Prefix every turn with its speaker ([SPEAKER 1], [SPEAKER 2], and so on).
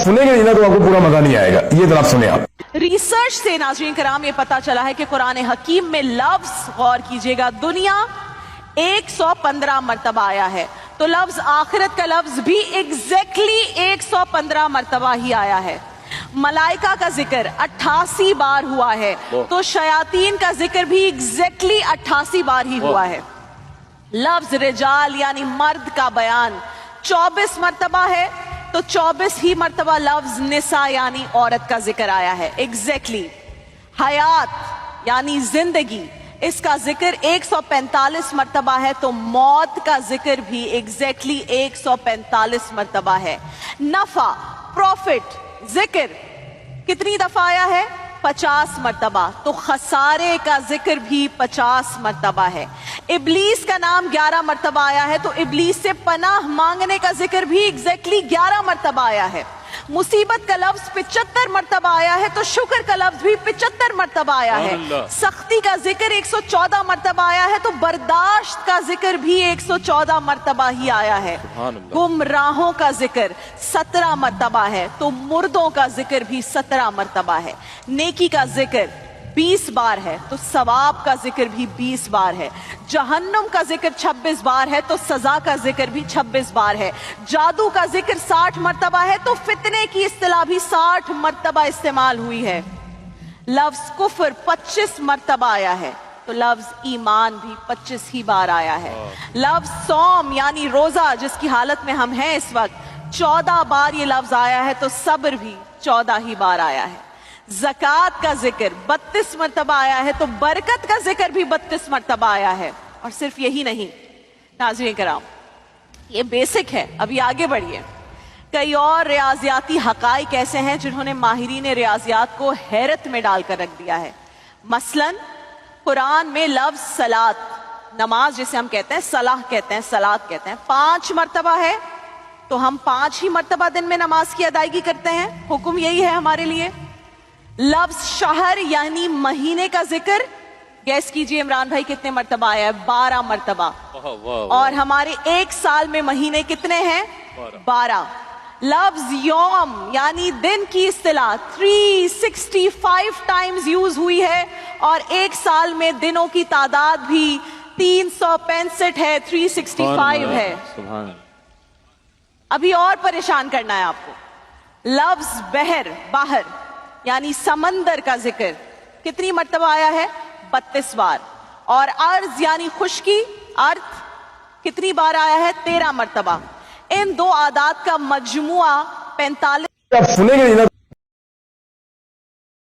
[SPEAKER 1] सुनेंगे नहीं ना तो आपको पूरा मजा नहीं आएगा। ये जरा सुने आप।
[SPEAKER 2] रिसर्च से नाज़रीन कराम ये पता चला है कि कुरान हकीम में लफ्ज, गौर कीजिएगा, दुनिया 115 मरतबा आया है, तो लफ्ज आखिरत का लफ्ज भी एग्जैक्टली 115 मरतबा ही आया है। मलाइका का जिक्र 88 बार हुआ है, तो शयातीन का जिक्र भी एग्जैक्टली 88 बार ही हुआ है। लफ्ज रिजाल यानी मर्द का बयान 24 मरतबा है, तो 24 ही मरतबा लफ्ज निसा यानी औरत का जिक्र आया है एग्जैक्टली। हयात यानी जिंदगी, इसका जिक्र 145 मरतबा है, तो मौत का जिक्र भी एग्जैक्टली 145 मरतबा है। नफा, प्रॉफिट, जिक्र कितनी दफा आया है? 50 मरतबा, तो खसारे का जिक्र भी 50 मरतबा है। इब्लीस का नाम 11 मरतबा आया है, तो इब्लीस से पनाह मांगने का जिक्र भी एग्जैक्टली 11 मरतबा आया है। मुसीबत का लफ्ज 75 मरतबा आया है, तो शुक्र का लफ्ज भी 75 मरतबा आया है। सख्ती का जिक्र 114 मरतबा आया है, तो बर्दाश्त का जिक्र भी 114 मरतबा ही आया है। गुमराहों का जिक्र 17 मरतबा है, तो मुर्दों का जिक्र भी 17 मरतबा है। नेकी का जिक्र 20 बार है, तो सवाब का जिक्र भी 20 बार है। जहन्नुम का जिक्र 26 बार है, तो सजा का जिक्र भी 26 बार है। जादू का जिक्र 60 मरतबा है, तो फितने की इस्तिलाह भी 60 मरतबा इस्तेमाल हुई है। लफ्ज कुफ्र 25 मरतबा आया है, तो लफ्ज ईमान भी 25 ही बार आया है। लफ्ज सौम यानी रोजा, जिसकी हालत में हम हैं इस वक्त, 14 बार ये लफ्ज आया है, तो सब्र भी 14 ही बार आया है। ज़कात का जिक्र 32 मरतबा आया है, तो बरकत का जिक्र भी 32 मरतबा आया है। और सिर्फ यही नहीं नाज़रीन कराम, ये बेसिक है, अभी आगे बढ़िए। कई और रियाजियाती हकाइक ऐसे हैं जिन्होंने माहिरीन रियाजियात को हैरत में डालकर रख दिया है। मसलन कुरान में लफ्ज सलात, नमाज जिसे हम कहते हैं, सलाह कहते हैं, सलात कहते हैं, 5 मरतबा है, तो हम 5 ही मरतबा दिन में नमाज की अदायगी करते हैं। हुक्म यही है हमारे लिए। लफ्ज शहर यानी महीने का जिक्र, गैस कीजिए इमरान भाई कितने मरतबा आया है? 12 मरतबा। और हमारे एक साल में महीने कितने हैं? 12। लफ्ज यौम यानी दिन की इस्तिलाह 365 टाइम्स यूज हुई है, और एक साल में दिनों की तादाद भी 365 है, 365 है। अभी और परेशान करना है आपको। लफ्ज बहर, बाहर यानी समंदर का जिक्र कितनी मरतबा आया है? 32 बार। और अर्ज यानी खुश्की, अर्थ कितनी बार आया है? 13 मरतबा। इन दो आदात का मजमुआ 45।
[SPEAKER 1] आप सुनेंगे नहीं ना